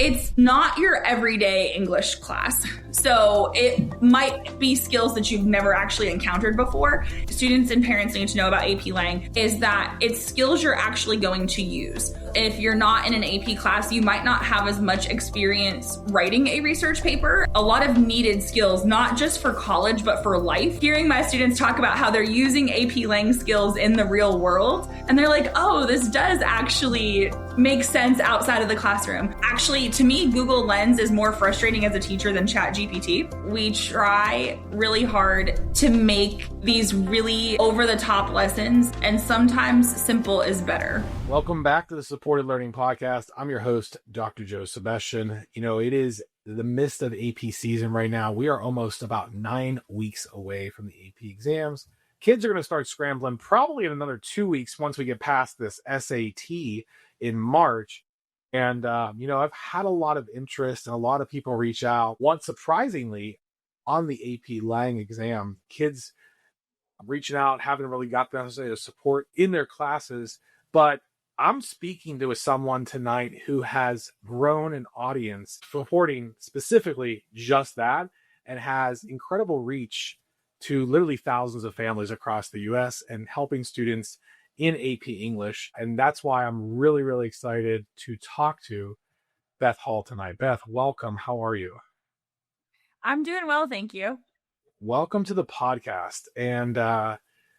It's not your everyday English class. So it might be skills that you've never actually encountered before. Students and parents need to know about AP Lang is that it's skills you're actually going to use. If you're not in an AP class, you might not have as much experience writing a research paper. A lot of needed skills, not just for college, but for life. Hearing my students talk about how they're using AP Lang skills in the real world, and they're like, oh, this does actually make sense outside of the classroom. Actually, to me, Google Lens is more frustrating as a teacher than ChatGPT. We try really hard to make these really over-the-top lessons, and sometimes simple is better. Welcome back to the Supported Learning Podcast. I'm your host, Dr. Joe Sebastian. You know, it is the midst of AP season right now. We are almost about 9 weeks away from the AP exams. Kids are going to start scrambling probably in another 2 weeks once we get past this SAT in March. And, I've had a lot of interest and a lot of people reach out. Once surprisingly, on the AP Lang exam, kids reaching out, haven't really got the support in their classes, but I'm speaking to someone tonight who has grown an audience supporting specifically just that and has incredible reach to literally thousands of families across the US and helping students in AP English. And that's why I'm really, really excited to talk to Beth Hall tonight. Beth, welcome. How are you? I'm doing well, thank you. Welcome to the podcast. And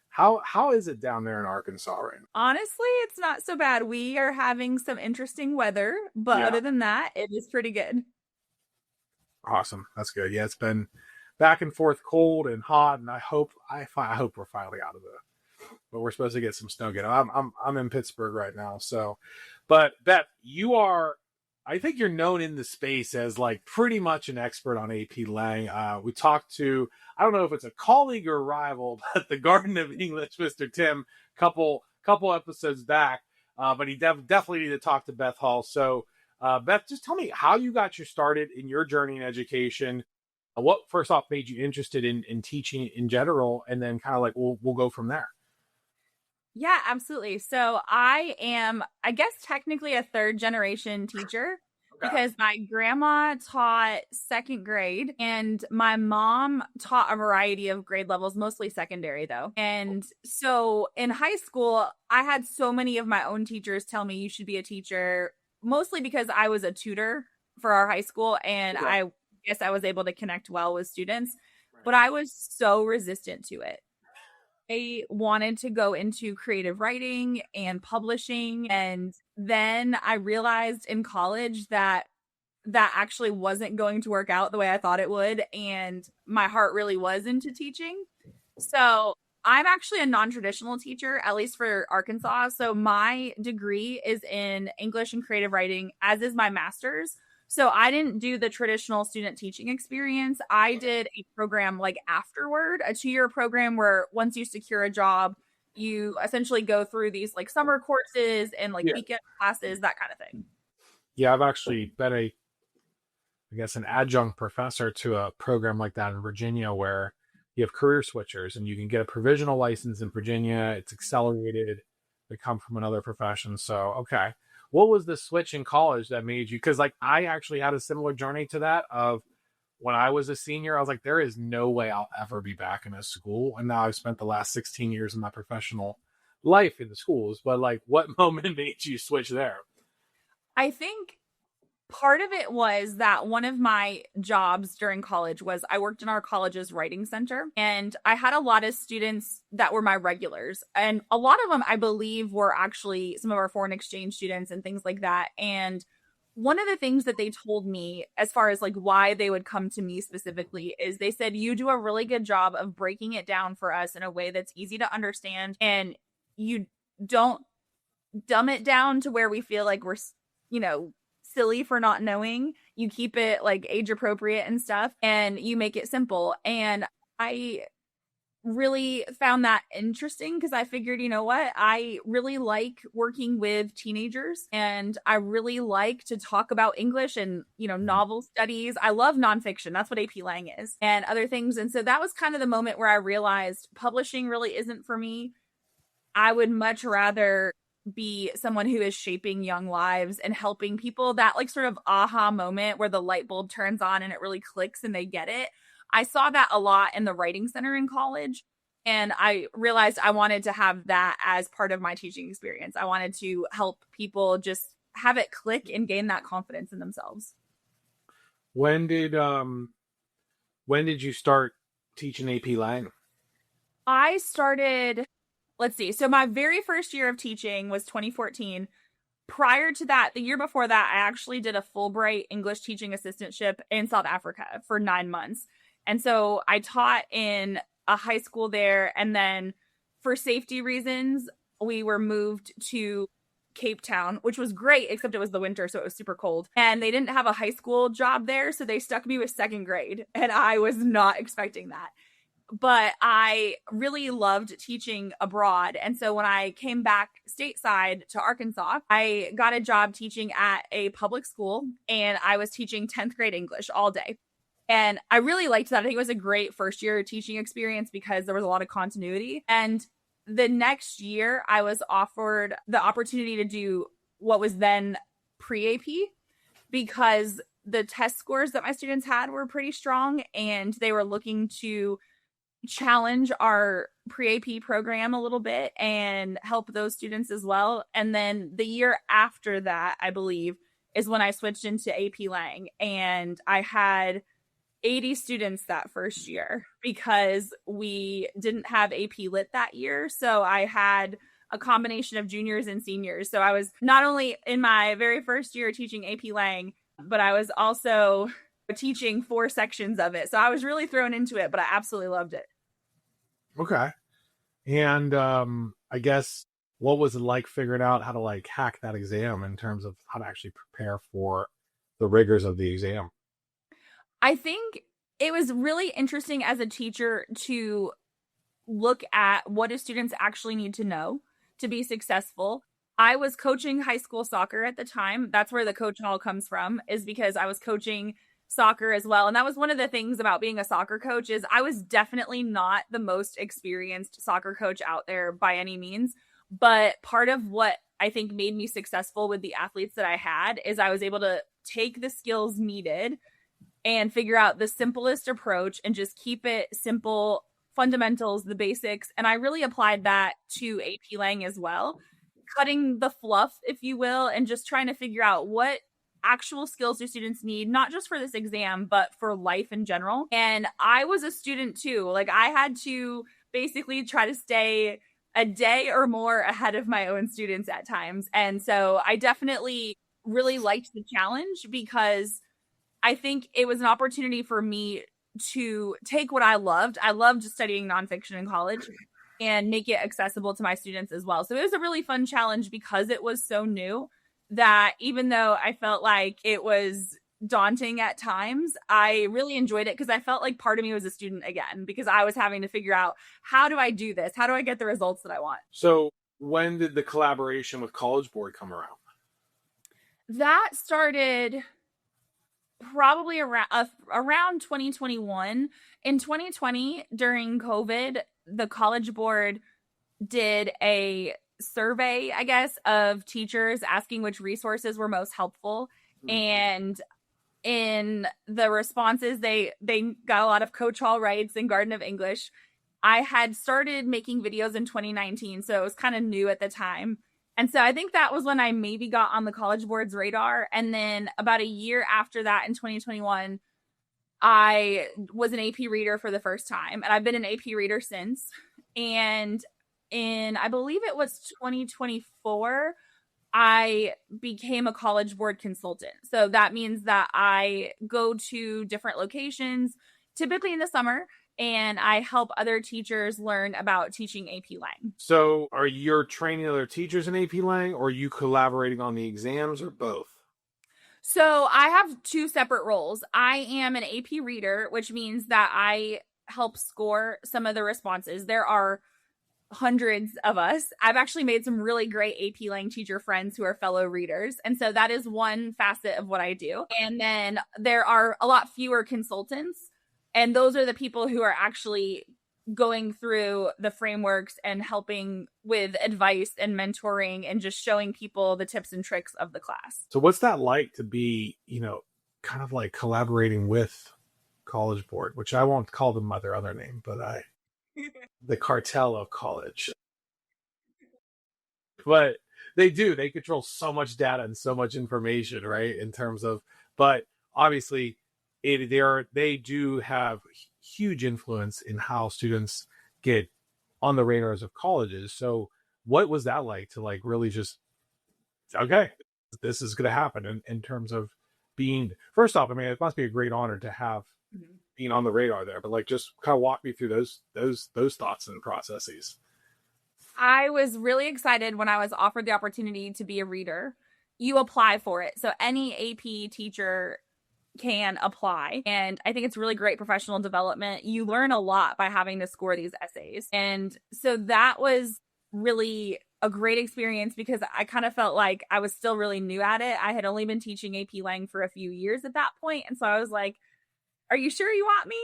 how is it down there in Arkansas right now? Honestly, it's not so bad. We are having some interesting weather, but other than that, it is pretty good. Awesome. That's good. Yeah, it's been back and forth cold and hot, and I hope we're finally out of but we're supposed to get some snow again. I'm in Pittsburgh right now. So, but Beth, I think you're known in the space as like pretty much an expert on AP Lang. We talked to, I don't know if it's a colleague or a rival, but the Garden of English, Mr. Tim, couple episodes back. But he definitely need to talk to Beth Hall. So, Beth, just tell me how you got your started in your journey in education. What first off made you interested in teaching in general, and then kind of like we'll go from there. Yeah, absolutely. So I am, I guess, technically a third generation teacher because my grandma taught second grade and my mom taught a variety of grade levels, mostly secondary though. And so in high school, I had so many of my own teachers tell me you should be a teacher, mostly because I was a tutor for our high school. And I guess I was able to connect well with students, but I was so resistant to it. I wanted to go into creative writing and publishing. And then I realized in college that actually wasn't going to work out the way I thought it would. And my heart really was into teaching. So I'm actually a non-traditional teacher, at least for Arkansas. So my degree is in English and creative writing, as is my master's. So I didn't do the traditional student teaching experience. I did a program like afterward, a 2-year program where once you secure a job, you essentially go through these like summer courses and like weekend classes, that kind of thing. Yeah, I've actually been an adjunct professor to a program like that in Virginia where you have career switchers and you can get a provisional license in Virginia. It's accelerated. They come from another profession. So, okay. What was the switch in college that made you? Because like I actually had a similar journey to that of when I was a senior, I was like, there is no way I'll ever be back in a school. And now I've spent the last 16 years of my professional life in the schools. But like, what moment made you switch there? I think part of it was that one of my jobs during college was I worked in our college's writing center, and I had a lot of students that were my regulars, and a lot of them I believe were actually some of our foreign exchange students and things like that. And one of the things that they told me as far as like why they would come to me specifically is they said, you do a really good job of breaking it down for us in a way that's easy to understand, and you don't dumb it down to where we feel like we're, silly for not knowing. You keep it like age appropriate and stuff, and you make it simple. And I really found that interesting because I figured, you know what? I really like working with teenagers, and I really like to talk about English and, novel studies. I love nonfiction. That's what AP Lang is, and other things. And so that was kind of the moment where I realized publishing really isn't for me. I would much rather be someone who is shaping young lives and helping people, that like sort of aha moment where the light bulb turns on and it really clicks and they get it. I saw that a lot in the writing center in college. And I realized I wanted to have that as part of my teaching experience. I wanted to help people just have it click and gain that confidence in themselves. When did you start teaching AP Lang? I started, let's see. So my very first year of teaching was 2014. Prior to that, the year before that, I actually did a Fulbright English teaching assistantship in South Africa for 9 months. And so I taught in a high school there. And then for safety reasons, we were moved to Cape Town, which was great, except it was the winter, so it was super cold. And they didn't have a high school job there, so they stuck me with second grade. And I was not expecting that. But I really loved teaching abroad. And so when I came back stateside to Arkansas, I got a job teaching at a public school, and I was teaching 10th grade English all day. And I really liked that. I think it was a great first year teaching experience because there was a lot of continuity. And the next year, I was offered the opportunity to do what was then pre-AP, because the test scores that my students had were pretty strong, and they were looking to challenge our pre-AP program a little bit and help those students as well. And then the year after that, I believe, is when I switched into AP Lang, and I had 80 students that first year because we didn't have AP Lit that year. So I had a combination of juniors and seniors. So I was not only in my very first year teaching AP Lang, but I was also teaching 4 sections of it. So I was really thrown into it, but I absolutely loved it. Okay. And I guess what was it like figuring out how to like hack that exam in terms of how to actually prepare for the rigors of the exam? I think it was really interesting as a teacher to look at what do students actually need to know to be successful. I was coaching high school soccer at the time. That's where the Coach Hall comes from, is because I was coaching soccer as well. And that was one of the things about being a soccer coach, is I was definitely not the most experienced soccer coach out there by any means. But part of what I think made me successful with the athletes that I had is I was able to take the skills needed and figure out the simplest approach and just keep it simple, fundamentals, the basics. And I really applied that to AP Lang as well, cutting the fluff, if you will, and just trying to figure out what actual skills do students need, not just for this exam, but for life in general. And I was a student too. Like, I had to basically try to stay a day or more ahead of my own students at times. And so I definitely really liked the challenge, because I think it was an opportunity for me to take what I loved. I loved studying nonfiction in college, and make it accessible to my students as well. So it was a really fun challenge because it was so new, that even though I felt like it was daunting at times, I really enjoyed it because I felt like part of me was a student again, because I was having to figure out, how do I do this? How do I get the results that I want? So when did the collaboration with College Board come around? That started probably around 2021. In 2020, during COVID, the College Board did a survey, I guess, of teachers asking which resources were most helpful. And in the responses, they got a lot of Coach Hall Writes and Garden of English. I had started making videos in 2019, so it was kind of new at the time. And so I think that was when I maybe got on the College Board's radar. And then about a year after that, in 2021, I was an AP reader for the first time. And I've been an AP reader since. And in, I believe it was 2024, I became a College Board consultant. So that means that I go to different locations, typically in the summer, and I help other teachers learn about teaching AP Lang. So are you training other teachers in AP Lang, or are you collaborating on the exams, or both? So I have 2 separate roles. I am an AP reader, which means that I help score some of the responses. There are hundreds of us. I've actually made some really great AP Lang teacher friends who are fellow readers. And so that is one facet of what I do. And then there are a lot fewer consultants. And those are the people who are actually going through the frameworks and helping with advice and mentoring and just showing people the tips and tricks of the class. So what's that like to be, kind of like collaborating with College Board, which I won't call them by their other name, but the cartel of college. But they control so much data and so much information, right? In terms of, but obviously they do have huge influence in how students get on the radars of colleges. So what was that like to like really just, okay, this is going to happen in terms of being, first off, I mean, it must be a great honor to have being on the radar there, but like just kind of walk me through those thoughts and processes. I was really excited when I was offered the opportunity to be a reader. You apply for it. So any AP teacher can apply. And I think it's really great professional development. You learn a lot by having to score these essays. And so that was really a great experience because I kind of felt like I was still really new at it. I had only been teaching AP Lang for a few years at that point. And so I was like, are you sure you want me?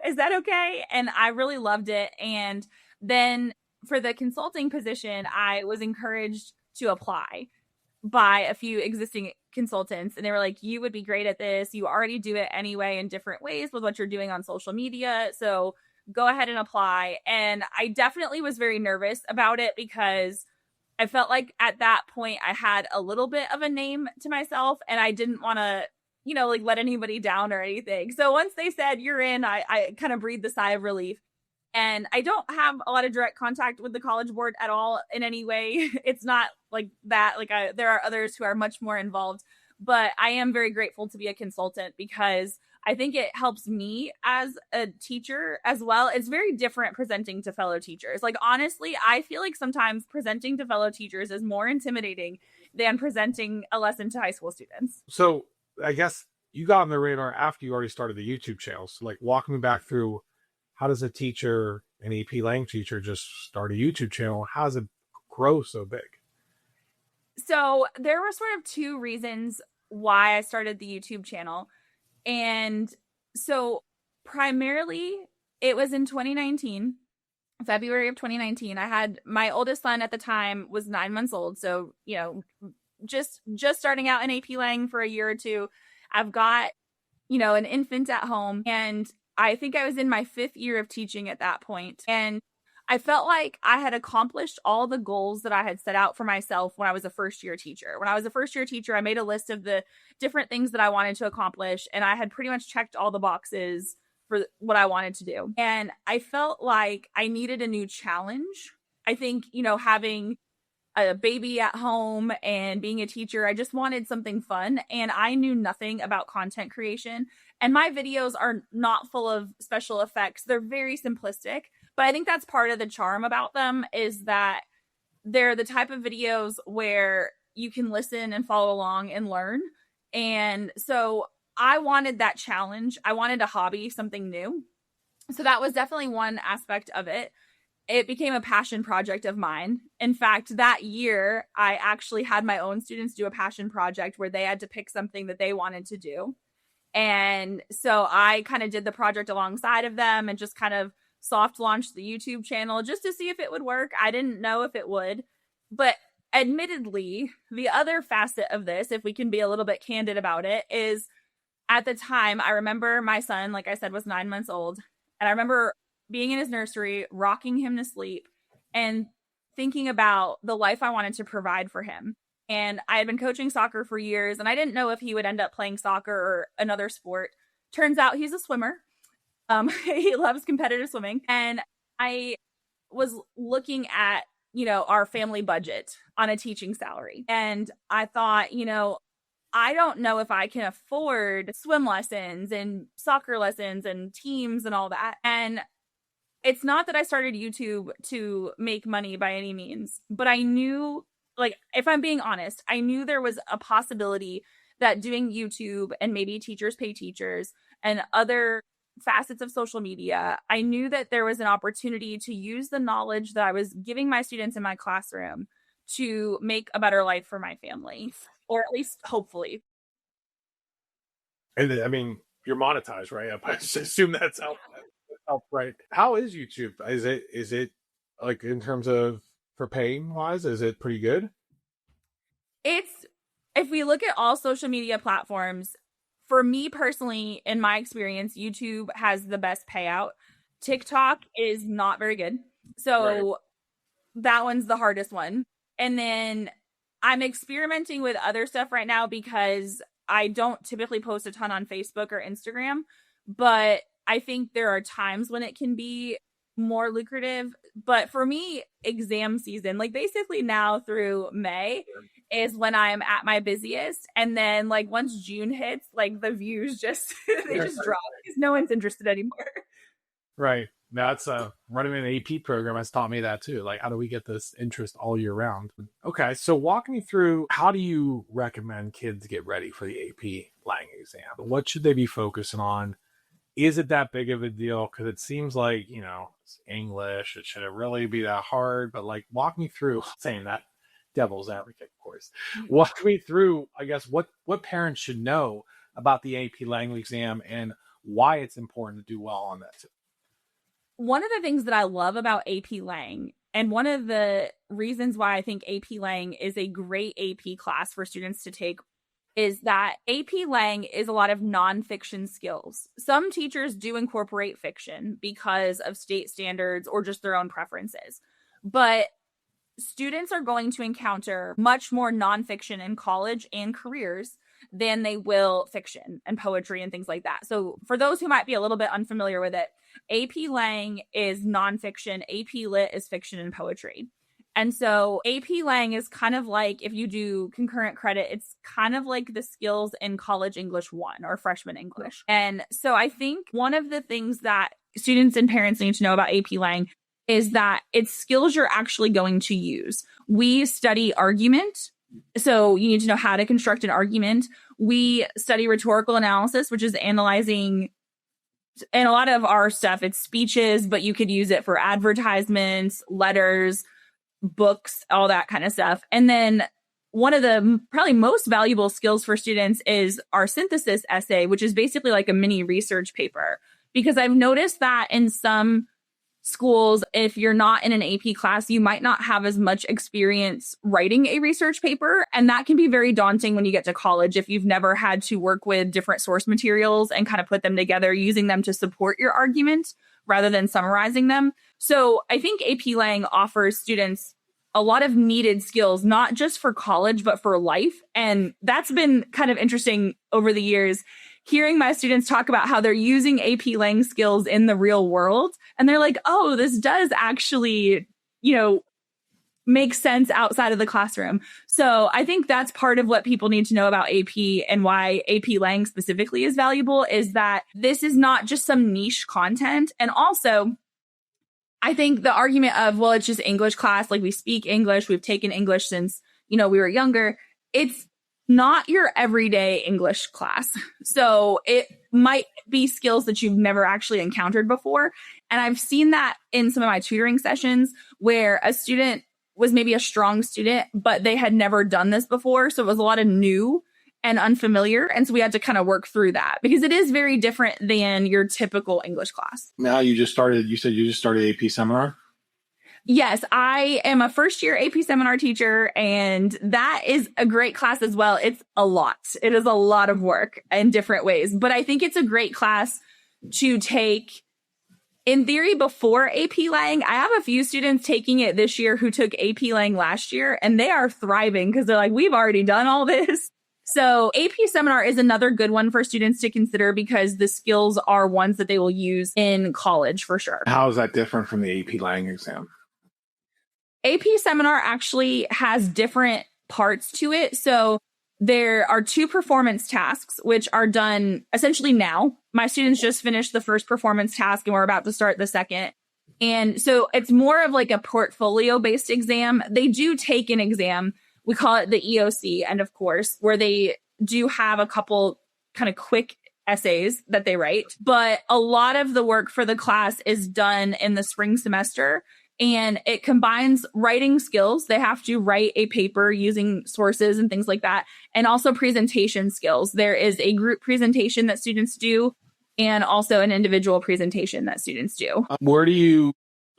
Is that okay? And I really loved it. And then for the consulting position, I was encouraged to apply by a few existing consultants. And they were like, you would be great at this. You already do it anyway in different ways with what you're doing on social media. So go ahead and apply. And I definitely was very nervous about it because I felt like at that point I had a little bit of a name to myself and I didn't want to, like let anybody down or anything. So once they said you're in, I kind of breathed a sigh of relief. And I don't have a lot of direct contact with the College Board at all in any way. It's not like that. There are others who are much more involved, but I am very grateful to be a consultant because I think it helps me as a teacher as well. It's very different presenting to fellow teachers. Like, honestly, I feel like sometimes presenting to fellow teachers is more intimidating than presenting a lesson to high school students. So I guess you got on the radar after you already started the YouTube channel. So like walk me back through, how does a teacher, an AP Lang teacher, just start a YouTube channel? How does it grow so big? So there were sort of two reasons why I started the YouTube channel. And so primarily it was in 2019, February of 2019. I had my oldest son at the time was 9 months old. So, just starting out in AP Lang for a year or two. I've got, an infant at home, and I think I was in my 5th year of teaching at that point. And I felt like I had accomplished all the goals that I had set out for myself when I was a first-year teacher. When I was a first-year teacher, I made a list of the different things that I wanted to accomplish, and I had pretty much checked all the boxes for what I wanted to do. And I felt like I needed a new challenge. I think, having a baby at home and being a teacher, I just wanted something fun. And I knew nothing about content creation. And my videos are not full of special effects. They're very simplistic. But I think that's part of the charm about them is that they're the type of videos where you can listen and follow along and learn. And so I wanted that challenge. I wanted a hobby, something new. So that was definitely one aspect of it. It became a passion project of mine. In fact, that year, I actually had my own students do a passion project where they had to pick something that they wanted to do. And so I kind of did the project alongside of them and just kind of soft launched the YouTube channel just to see if it would work. I didn't know if it would. But admittedly, the other facet of this, if we can be a little bit candid about it, is at the time, I remember my son, like I said, was 9 months old. And I remember being in his nursery, rocking him to sleep, and thinking about the life I wanted to provide for him. And I had been coaching soccer for years, and I didn't know if he would end up playing soccer or another sport. Turns out he's a swimmer. He loves competitive swimming. And I was looking at, our family budget on a teaching salary. And I thought, I don't know if I can afford swim lessons and soccer lessons and teams and all that. And it's not that I started YouTube to make money by any means, but I knew, like, if I'm being honest, I knew there was a possibility that doing YouTube and maybe teachers pay teachers and other facets of social media, I knew that there was an opportunity to use the knowledge that I was giving my students in my classroom to make a better life for my family, or at least hopefully. And I mean, you're monetized, right? I assume that's how. Oh, right. How is YouTube? Is it like in terms of for paying wise, is it pretty good? It's, if we look at all social media platforms, for me personally, in my experience, YouTube has the best payout. TikTok is not very good. Right. So that one's the hardest one. And then I'm experimenting with other stuff right now because I don't typically post a ton on Facebook or Instagram, but I think there are times when it can be more lucrative. But for me, exam season, like basically now through May, is when I'm at my busiest. And then like once June hits, like the views just they just drop because no one's interested anymore. Right. That's running an AP program has taught me that too. Like, how do we get this interest all year round? Okay, so walk me through how do you recommend kids get ready for the AP Lang exam? What should they be focusing on? Is it that big of a deal? Because it seems like, it's English. It shouldn't really be that hard. But like, walk me through saying that devil's advocate, of course. Walk me through, I guess, what parents should know about the AP Lang exam and why it's important to do well on that too. One of the things that I love about AP Lang, and one of the reasons why I think AP Lang is a great AP class for students to take, is that AP Lang is a lot of nonfiction skills. Some teachers do incorporate fiction because of state standards or just their own preferences. But students are going to encounter much more nonfiction in college and careers than they will fiction and poetry and things like that. So for those who might be a little bit unfamiliar with it, AP Lang is nonfiction, AP Lit is fiction and poetry. And so AP Lang is kind of like, if you do concurrent credit, it's kind of like the skills in college English 1 or freshman English. And so I think one of the things that students and parents need to know about AP Lang is that it's skills you're actually going to use. We study argument. So you need to know how to construct an argument. We study rhetorical analysis, which is analyzing, and a lot of our stuff, it's speeches, but you could use it for advertisements, letters, books, all that kind of stuff. And then one of the probably most valuable skills for students is our synthesis essay, which is basically like a mini research paper. Because I've noticed that in some schools, if you're not in an AP class, you might not have as much experience writing a research paper. And that can be very daunting when you get to college if you've never had to work with different source materials and kind of put them together, using them to support your argument rather than summarizing them. So I think AP Lang offers students a lot of needed skills, not just for college, but for life. And that's been kind of interesting over the years, hearing my students talk about how they're using AP Lang skills in the real world. And they're like, oh, this does actually, make sense outside of the classroom. So I think that's part of what people need to know about AP and why AP Lang specifically is valuable, is that this is not just some niche content. And also, I think the argument of, well, it's just English class, like we speak English, we've taken English since, we were younger. It's not your everyday English class. So it might be skills that you've never actually encountered before. And I've seen that in some of my tutoring sessions where a student was maybe a strong student, but they had never done this before. So it was a lot of new and unfamiliar. And so we had to kind of work through that because it is very different than your typical English class. Now you said you just started AP seminar? Yes, I am a first year AP seminar teacher, and that is a great class as well. It's a lot. It is a lot of work in different ways, but I think it's a great class to take in theory before AP Lang. I have a few students taking it this year who took AP Lang last year, and they are thriving because they're like, we've already done all this. So AP seminar is another good one for students to consider because the skills are ones that they will use in college for sure. How is that different from the AP Lang exam? AP seminar actually has different parts to it. So there are 2 performance tasks, which are done essentially now. My students just finished the first performance task and we're about to start the second. And so it's more of like a portfolio based exam. They do take an exam. We call it the EOC, and of course, where they do have a couple kind of quick essays that they write. But a lot of the work for the class is done in the spring semester. And it combines writing skills. They have to write a paper using sources and things like that. And also presentation skills. There is a group presentation that students do and also an individual presentation that students do.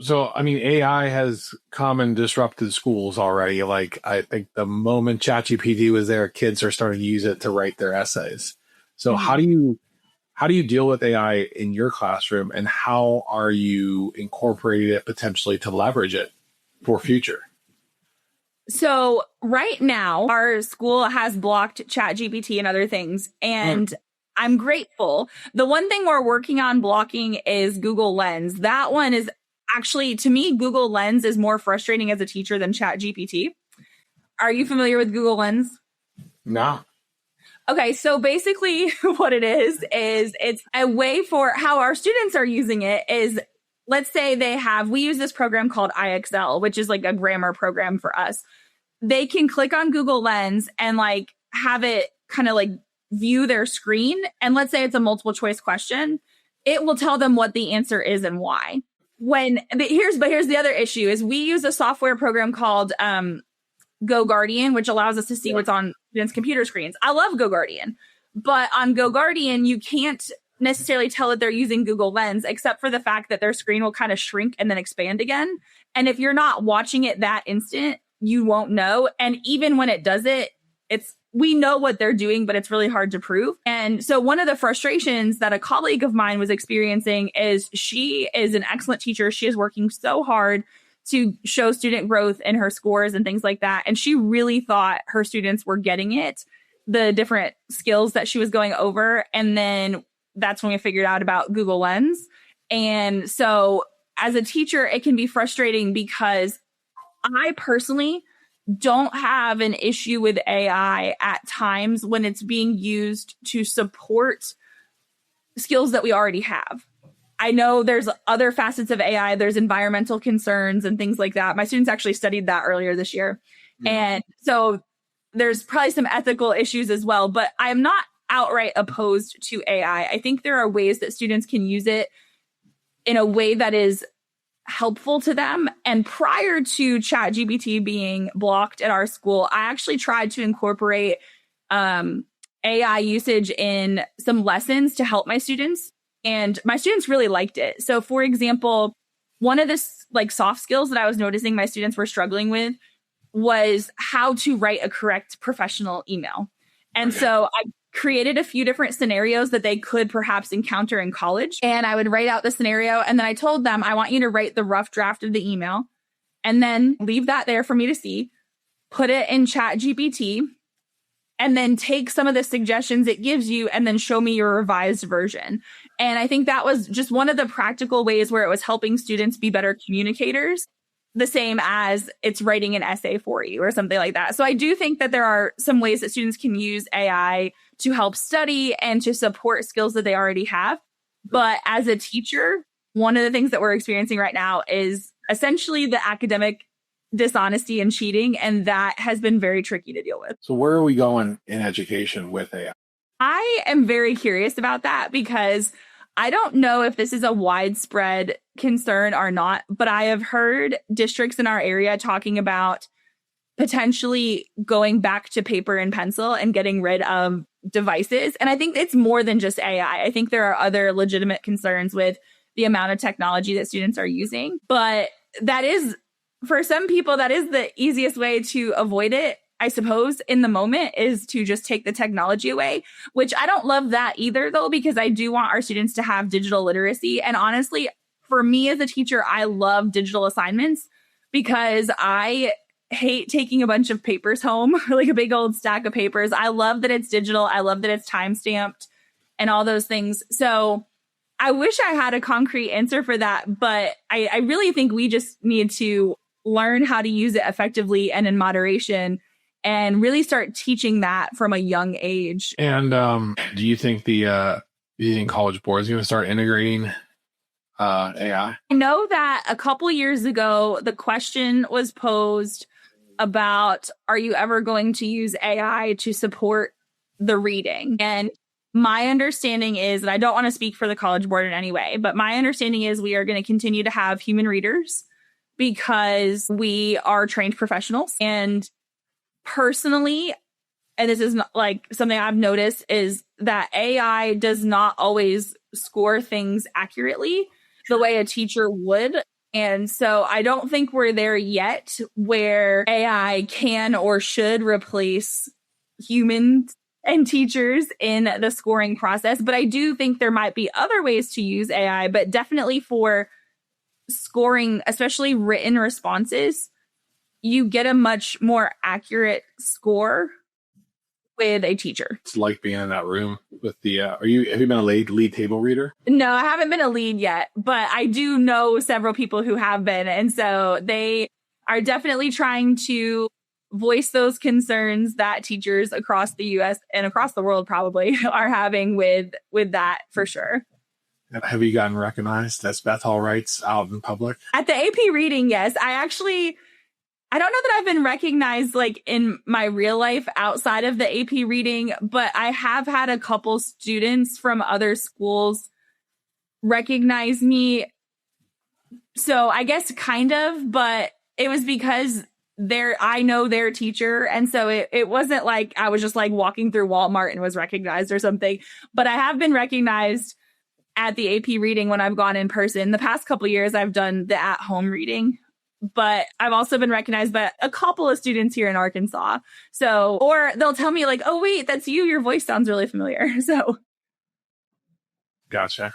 AI has come and disrupted schools already. Like, I think the moment ChatGPT was there, kids are starting to use it to write their essays. So how do you deal with AI in your classroom, and how are you incorporating it potentially to leverage it for future? So right now, our school has blocked ChatGPT and other things, and I'm grateful. The one thing we're working on blocking is Google Lens. That one is actually, to me, Google Lens is more frustrating as a teacher than ChatGPT. Are you familiar with Google Lens? No. Okay, so basically what it is it's a way for how our students are using it is, let's say we use this program called IXL, which is like a grammar program for us. They can click on Google Lens and like have it kind of like view their screen. And let's say it's a multiple choice question. It will tell them what the answer is and why. Here's the other issue is we use a software program called Go Guardian, which allows us to see what's on students' computer screens. I love Go Guardian, but on Go Guardian, you can't necessarily tell that they're using Google Lens, except for the fact that their screen will kind of shrink and then expand again. And if you're not watching it that instant, you won't know. And even when it does it, we know what they're doing, but it's really hard to prove. And so one of the frustrations that a colleague of mine was experiencing is she is an excellent teacher. She is working so hard to show student growth in her scores and things like that. And she really thought her students were getting it, the different skills that she was going over. And then that's when we figured out about Google Lens. And so as a teacher, it can be frustrating because I personally don't have an issue with AI at times when it's being used to support skills that we already have. I know there's other facets of AI. There's environmental concerns and things like that. My students actually studied that earlier this year. And so there's probably some ethical issues as well, but I'm not outright opposed to AI. I think there are ways that students can use it in a way that is helpful to them. And prior to ChatGPT being blocked at our school, I actually tried to incorporate AI usage in some lessons to help my students. And my students really liked it. So for example, one of the soft skills that I was noticing my students were struggling with was how to write a correct professional email. And so I created a few different scenarios that they could perhaps encounter in college. And I would write out the scenario. And then I told them, I want you to write the rough draft of the email and then leave that there for me to see, put it in ChatGPT, and then take some of the suggestions it gives you and then show me your revised version. And I think that was just one of the practical ways where it was helping students be better communicators, the same as it's writing an essay for you or something like that. So I do think that there are some ways that students can use AI to help study and to support skills that they already have. But as a teacher, one of the things that we're experiencing right now is essentially the academic dishonesty and cheating. And that has been very tricky to deal with. So where are we going in education with AI? I am very curious about that because I don't know if this is a widespread concern or not, but I have heard districts in our area talking about potentially going back to paper and pencil and getting rid of devices. And I think it's more than just AI. I think there are other legitimate concerns with the amount of technology that students are using. But that is, for some people, that is the easiest way to avoid it, I suppose, in the moment, is to just take the technology away, which I don't love that either, though, because I do want our students to have digital literacy. And honestly, for me as a teacher, I love digital assignments because I hate taking a bunch of papers home, like a big old stack of papers. I love that it's digital. I love that it's time stamped and all those things. So I wish I had a concrete answer for that, but I really think we just need to learn how to use it effectively and in moderation and really start teaching that from a young age. And do you think the College Board is going to start integrating AI? I know that a couple years ago, the question was posed about, are you ever going to use AI to support the reading? And my understanding is, and I don't want to speak for the College Board in any way, but my understanding is we are going to continue to have human readers because we are trained professionals. And personally, and this is not like something I've noticed, is that AI does not always score things accurately the way a teacher would. And so I don't think we're there yet where AI can or should replace humans and teachers in the scoring process. But I do think there might be other ways to use AI, but definitely for scoring, especially written responses, you get a much more accurate score with a teacher. It's like being in that room with the, have you been a lead table reader? No, I haven't been a lead yet, but I do know several people who have been. And so they are definitely trying to voice those concerns that teachers across the US and across the world probably are having with that for sure. Have you gotten recognized as Beth Hall writes out in public? At the AP reading, yes. I don't know that I've been recognized like in my real life outside of the AP reading, but I have had a couple students from other schools recognize me. So I guess kind of, but it was because I know their teacher. And so it wasn't like I was just like walking through Walmart and was recognized or something, but I have been recognized at the AP reading when I've gone in person. The past couple of years, I've done the at-home reading, but I've also been recognized by a couple of students here in Arkansas. So, or they'll tell me like, oh, wait, that's you. Your voice sounds really familiar. So. Gotcha.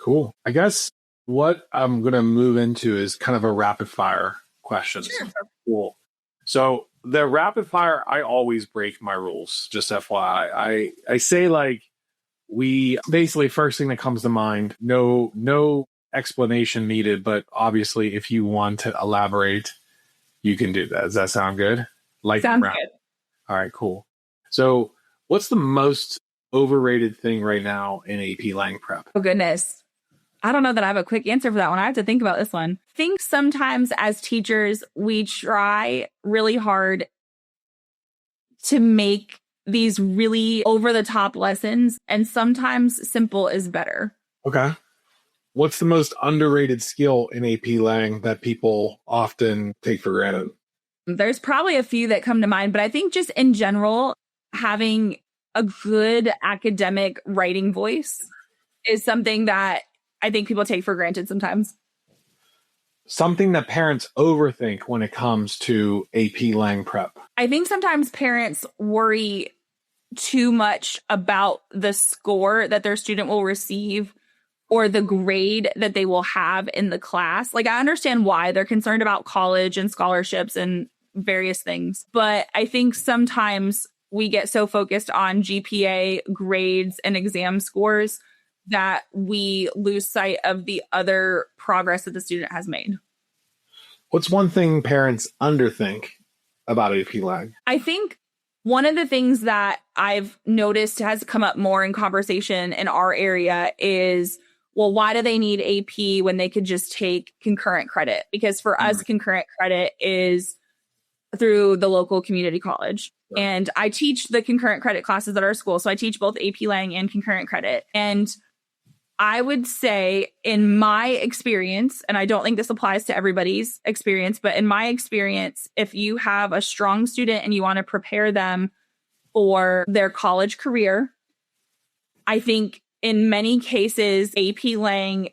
Cool. I guess what I'm going to move into is kind of a rapid fire questions. Sure. Cool. So the rapid fire, I always break my rules, just FYI. I say like, we basically first thing that comes to mind, no explanation needed, but obviously if you want to elaborate, you can do that. Does that sound good? Sounds good. All right, cool. So what's the most overrated thing right now in AP Lang prep? Oh, goodness. I don't know that I have a quick answer for that one. I have to think about this one. I think sometimes as teachers, we try really hard to make these really over the top lessons, and sometimes simple is better. Okay. What's the most underrated skill in AP Lang that people often take for granted? There's probably a few that come to mind, but I think just in general, having a good academic writing voice is something that I think people take for granted sometimes. Something that parents overthink when it comes to AP Lang prep. I think sometimes parents worry too much about the score that their student will receive or the grade that they will have in the class. Like, I understand why they're concerned about college and scholarships and various things, but I think sometimes we get so focused on GPA, grades, and exam scores that we lose sight of the other progress that the student has made. What's one thing parents underthink about AP Lang? I think one of the things that I've noticed has come up more in conversation in our area is, well, why do they need AP when they could just take concurrent credit? Because for us, concurrent credit is through the local community college. Right. And I teach the concurrent credit classes at our school. So I teach both AP Lang and concurrent credit. And I would say in my experience, and I don't think this applies to everybody's experience, but in my experience, if you have a strong student and you want to prepare them for their college career, I think in many cases, AP Lang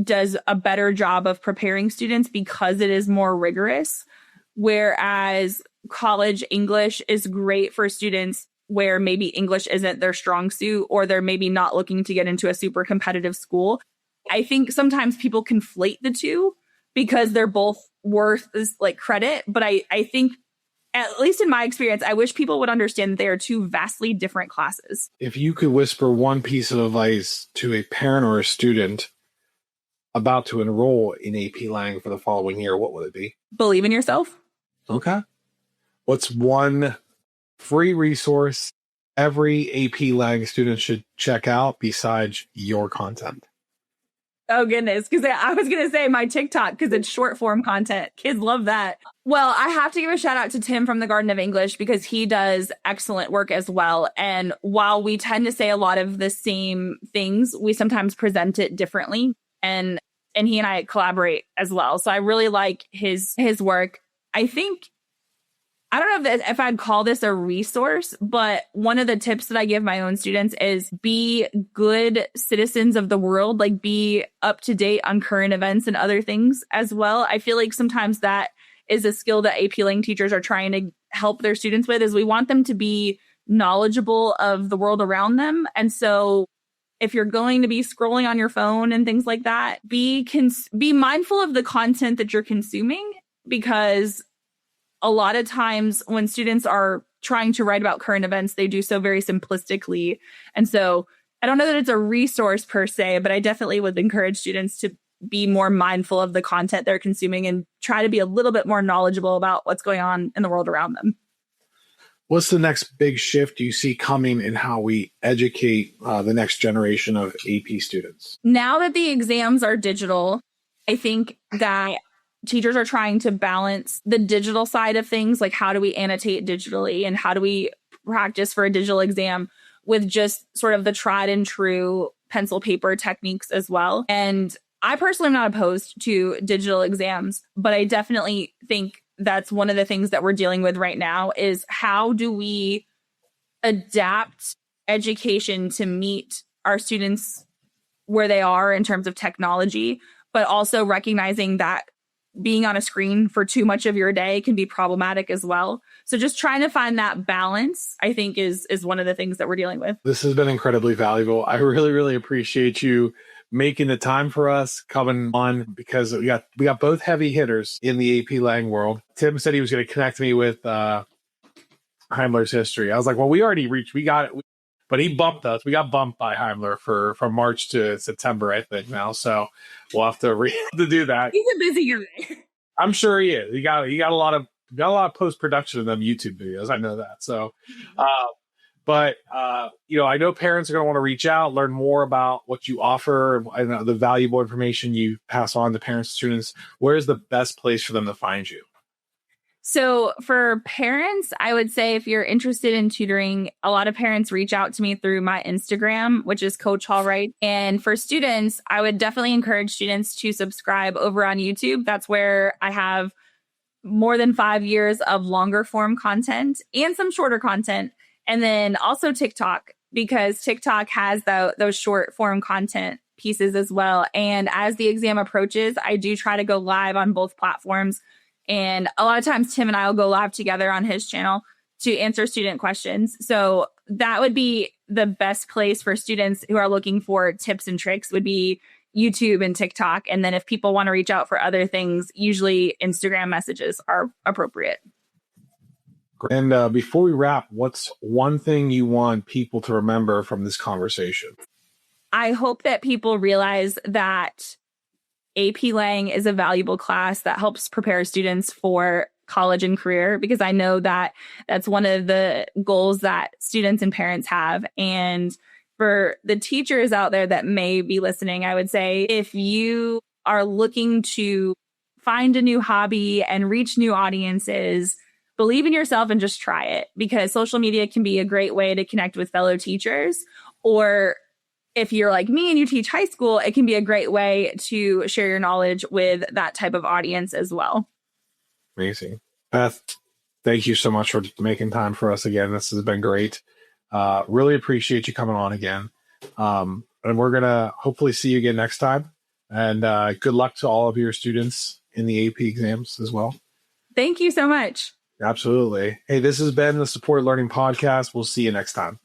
does a better job of preparing students because it is more rigorous, whereas college English is great for students where maybe English isn't their strong suit, or they're maybe not looking to get into a super competitive school. I think sometimes people conflate the two because they're both worth like credit. But I think, at least in my experience, I wish people would understand that they are two vastly different classes. If you could whisper one piece of advice to a parent or a student about to enroll in AP Lang for the following year, what would it be? Believe in yourself. Okay. What's one free resource every AP Lang student should check out besides your content? Oh, goodness. Because I was going to say my TikTok, because it's short form content. Kids love that. Well, I have to give a shout out to Tim from the Garden of English because he does excellent work as well. And while we tend to say a lot of the same things, we sometimes present it differently. And he and I collaborate as well. So I really like his work. I think I don't know if I'd call this a resource, but one of the tips that I give my own students is be good citizens of the world, like be up to date on current events and other things as well. I feel like sometimes that is a skill that AP Lang teachers are trying to help their students with, is we want them to be knowledgeable of the world around them. And so if you're going to be scrolling on your phone and things like that, be mindful of the content that you're consuming, because a lot of times when students are trying to write about current events, they do so very simplistically. And so I don't know that it's a resource per se, but I definitely would encourage students to be more mindful of the content they're consuming and try to be a little bit more knowledgeable about what's going on in the world around them. What's the next big shift you see coming in how we educate the next generation of AP students? Now that the exams are digital, I think that teachers are trying to balance the digital side of things, like how do we annotate digitally and how do we practice for a digital exam, with just sort of the tried and true pencil paper techniques as well. And I personally am not opposed to digital exams, but I definitely think that's one of the things that we're dealing with right now, is how do we adapt education to meet our students where they are in terms of technology, but also recognizing that being on a screen for too much of your day can be problematic as well. So just trying to find that balance, I think, is one of the things that we're dealing with. This has been incredibly valuable. I really, really appreciate you making the time for us, coming on, because we got both heavy hitters in the AP Lang world. Tim said he was going to connect me with Heimler's history. I was like, well, we got it. But he bumped us. We got bumped by Heimler from March to September, I think now. So we'll have to do that. He's a busy guy. I'm sure he is. He got a lot of post production in them YouTube videos. I know that. So, but I know parents are going to want to reach out, learn more about what you offer, and the valuable information you pass on to parents and students. Where is the best place for them to find you? So for parents, I would say if you're interested in tutoring, a lot of parents reach out to me through my Instagram, which is Coach Hall Wright. And for students, I would definitely encourage students to subscribe over on YouTube. That's where I have more than 5 years of longer form content and some shorter content. And then also TikTok, because TikTok has those short form content pieces as well. And as the exam approaches, I do try to go live on both platforms. And a lot of times Tim and I will go live together on his channel to answer student questions. So that would be the best place for students who are looking for tips and tricks, would be YouTube and TikTok. And then if people want to reach out for other things, usually Instagram messages are appropriate. And before we wrap, what's one thing you want people to remember from this conversation? I hope that people realize that AP Lang is a valuable class that helps prepare students for college and career, because I know that that's one of the goals that students and parents have. And for the teachers out there that may be listening, I would say if you are looking to find a new hobby and reach new audiences, believe in yourself and just try it, because social media can be a great way to connect with fellow teachers. Or if you're like me and you teach high school, it can be a great way to share your knowledge with that type of audience as well. Amazing. Beth, thank you so much for making time for us again. This has been great. Really appreciate you coming on again. And we're going to hopefully see you again next time. And good luck to all of your students in the AP exams as well. Thank you so much. Absolutely. Hey, this has been the Supported Learning Podcast. We'll see you next time.